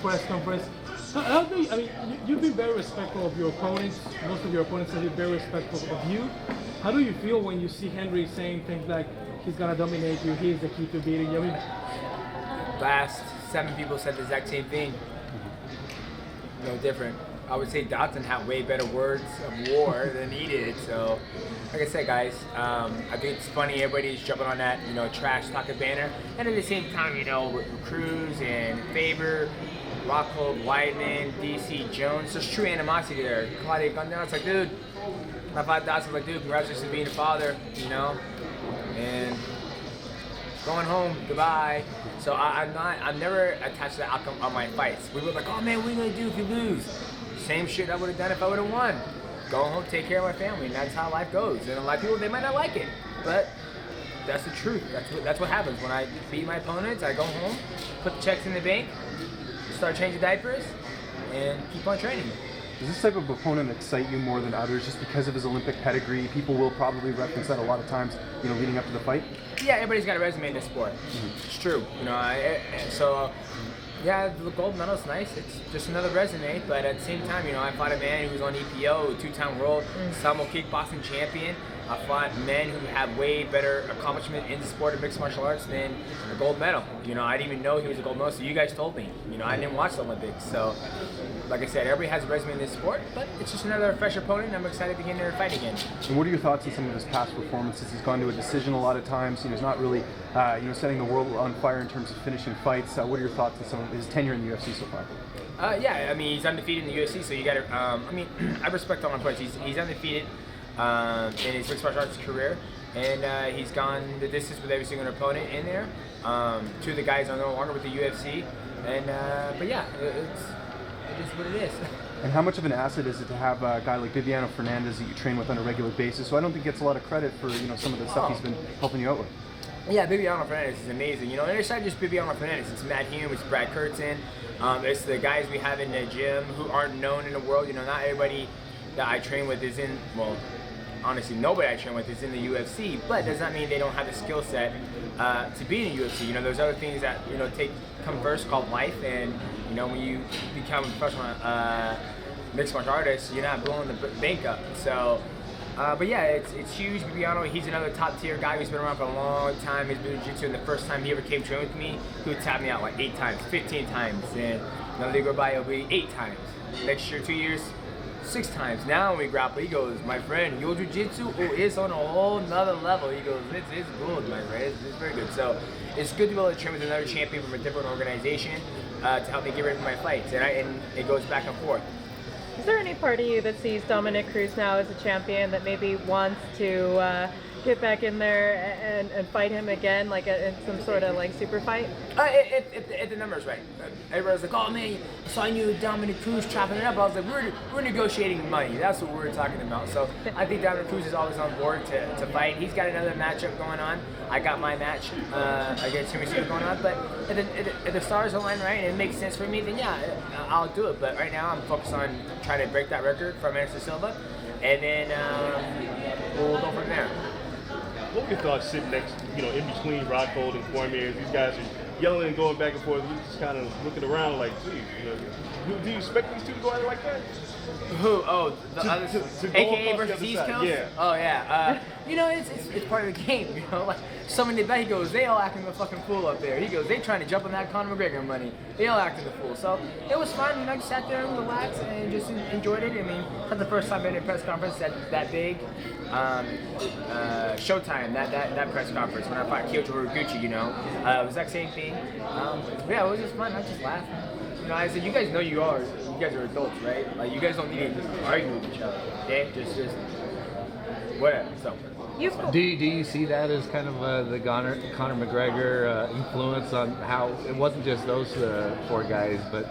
press conference. How do you, I mean, you've been very respectful of your opponents. Most of your opponents have been very respectful of you. How do you feel when you see Henry saying things like he's gonna dominate you, he's the key to beating you? I mean, last 7 people said the exact same thing. No different. I would say Dotson had way better words of war than he did. So, like I said, guys, I think it's funny everybody's jumping on that, trash talking banner. And at the same time, with Cruz and Faber, Rockhold, Weidman, DC, Jones, there's true animosity there. Claudia gunned down. It's like, dude, I thought Dotson's like, dude, congratulations on being a father, and going home, goodbye. So I'm never attached to the outcome of my fights. We were like, oh man, what are you gonna do if you lose? Same shit I would have done if I would have won. Go home, take care of my family, and that's how life goes. And a lot of people, they might not like it, but that's the truth. That's what happens. When I beat my opponents, I go home, put the checks in the bank, start changing diapers, and keep on training. Does this type of opponent excite you more than others just because of his Olympic pedigree? People will probably reference that a lot of times, leading up to the fight. Yeah, everybody's got a resume in this sport. It's true. Yeah, the gold medal's nice. It's just another resume, but at the same time, I fought a man who was on EPO, a 2-time world sumo kickboxing champion. I fought men who have way better accomplishment in the sport of mixed martial arts than a gold medal. I didn't even know he was a gold medal, so you guys told me. I didn't watch the Olympics, so like I said, everybody has a resume in this sport, but it's just another fresh opponent, and I'm excited to get in there and fight again. And what are your thoughts on some of his past performances? He's gone to a decision a lot of times. He's not really, setting the world on fire in terms of finishing fights. What are your thoughts on some of his tenure in the UFC so far? Yeah, he's undefeated in the UFC, so you got to. I respect all my players. He's undefeated in his mixed martial arts career, and he's gone the distance with every single opponent in there. 2 of the guys are no longer with the UFC, and but yeah, it is what it is. And how much of an asset is it to have a guy like Bibiano Fernandez that you train with on a regular basis? So I don't think he gets a lot of credit for some of the stuff he's been helping you out with. Yeah, Bibiano Fernandez is amazing. And it's not just Bibiano Fernandez. It's Matt Hume, it's Brad Kurtzen. It's the guys we have in the gym who aren't known in the world. Not everybody that I train with is in, well, honestly, nobody I train with is in the UFC, but does not mean they don't have the skill set to be in the UFC. There's other things that, come first called life, and, when you become a professional mixed martial artist, you're not blowing the bank up. So, but yeah, it's huge. Bibiano, he's another top tier guy who's been around for a long time. He's been in jiu-jitsu, and the first time he ever came train with me, he would tap me out like 8 times, 15 times, and another day go by, it'll be 8 times. Next year, 2 years, 6 times. Now when we grapple, he goes, my friend, your jiu-jitsu is on a whole nother level. He goes, it's good, my friend. It's very good. So it's good to be able to train with another champion from a different organization to help me get ready for my fights, and it goes back and forth. Is there any part of you that sees Dominic Cruz now as a champion that maybe wants to get back in there and fight him again, like in some sort of like super fight? If the number's right. Everybody's like, oh man, so I knew Dominic Cruz chopping it up. I was like, we're negotiating money. That's what we're talking about. So I think Dominic Cruz is always on board to fight. He's got another matchup going on. I got my match against Timmy going on. But if the stars align right and it makes sense for me, then yeah, I'll do it. But right now I'm focused on trying to break that record for Anderson Silva, and then we'll go from there. What were your thoughts sitting next, in between Rockhold and Cormier? These guys are yelling and going back and forth. You're just kind of looking around like, geez, do you expect these 2 to go at it like that? Who? Oh, the others, AKA versus East Coast? Yeah. Oh, yeah. It's part of the game, Like, someone did that, he goes, they all acting a fucking fool up there. He goes, they trying to jump on that Conor McGregor money. They all acting the fool. So, it was fun. I just sat there and relaxed and just enjoyed it. It's not the first time I've been in a press conference that big. Showtime, that press conference, when I fought Kyoto Horiguchi, it was the exact same thing. Yeah, it was just fun. I just laughed. I said, you guys know you guys are adults, right? Like, you guys don't need to argue with each other, okay? Just whatever, so. Do you see that as kind of the Conor McGregor influence on how it wasn't just those 4 guys, but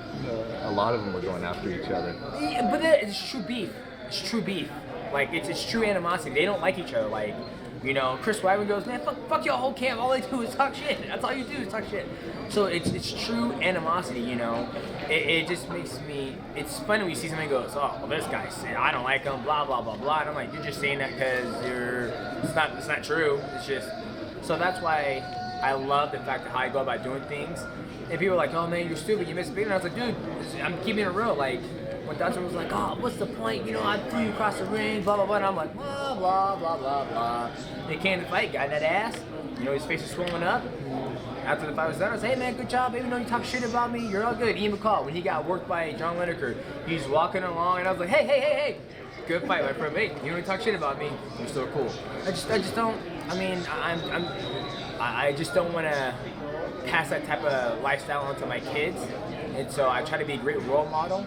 a lot of them were going after each other? Yeah, but it's true beef. It's true beef. Like, it's true animosity. They don't like each other. Like, Chris Weidman goes, man, fuck your whole camp. All they do is talk shit. That's all you do is talk shit. So it's true animosity, It just makes me, it's funny when you see somebody goes, oh, well, this guy said, I don't like him, blah, blah, blah, blah. And I'm like, you're just saying that because it's not true. It's just, so that's why I love the fact of how I go about doing things. And people are like, oh man, you're stupid, you missed a beat. And I was like, dude, I'm keeping it real. Like, when Dutcher was like, oh, what's the point? You know, I threw you across the ring, blah, blah, blah. And I'm like, blah, blah, blah, blah, blah. And he came to fight, got in that ass. You know, his face was swollen up. After the fight was done, I was like, hey man, good job. Even though you talk shit about me, you're all good. Ian McCall, when he got worked by John Lineker, he's walking along, and I was like, hey. Good fight, my friend. Hey, you don't talk shit about me. You're still cool. I just don't. I mean, I just don't want to pass that type of lifestyle on to my kids, and so I try to be a great role model.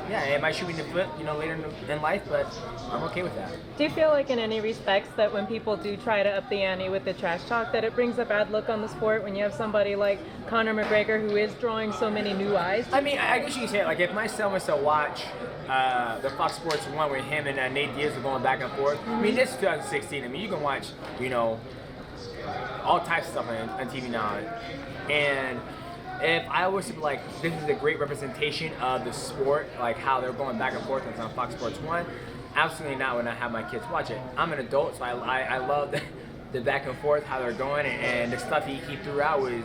Yeah, it might shoot me in the foot, you know, later in life, but I'm okay with that. Do you feel like in any respects that when people do try to up the ante with the trash talk, that it brings a bad look on the sport when you have somebody like Conor McGregor who is drawing so many new eyes? I mean, I guess you can say it, like if my son was to watch the Fox Sports 1 where him and Nate Diaz were going back and forth, I mean, this is 2016, I mean, you can watch, you know, all types of stuff on TV now, and if I was to be like, this is a great representation of the sport, like how they're going back and forth on Fox Sports 1, absolutely not when I have my kids watch it. I'm an adult, so I love the back and forth, how they're going, and the stuff he threw out was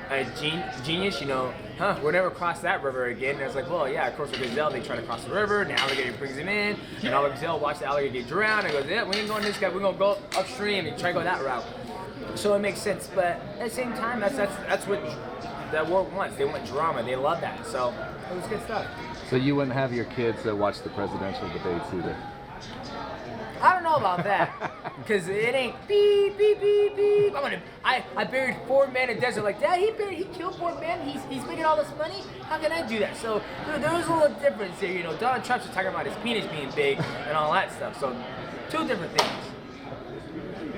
a genius, you know, we'll never cross that river again. And I was like, well, yeah, of course with Gazelle, they try to cross the river, and the alligator brings him in, and all the Gazelle watch the alligator get drowned, and goes, yeah, we ain't going this guy, we're going to go upstream and try to go that route. So it makes sense, but at the same time, that's what the world wants. They want drama. They love that. So it was good stuff. So you wouldn't have your kids watch the presidential debates either? I don't know about that, because it ain't beep, beep, beep, beep. I buried 4 men in the desert. Like, Dad, he killed 4 men? He's making all this money? How can I do that? So there was a little difference here. You know, Donald Trump's talking about his penis being big and all that stuff. So 2 different things.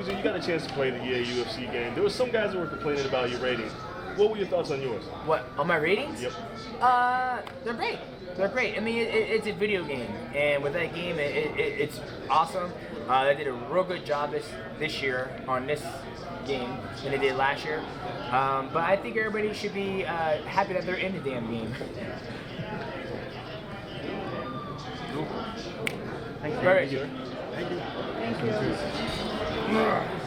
You got a chance to play the UFC game. There were some guys that were complaining about your ratings. What were your thoughts on yours? What, on my ratings? Yep. They're great. They're great. I mean, it's a video game, and with that game, it's awesome. They did a real good job this year on this game than they did last year. But I think everybody should be happy that they're in the damn game. Thank you. All right. Thank you. Thank you.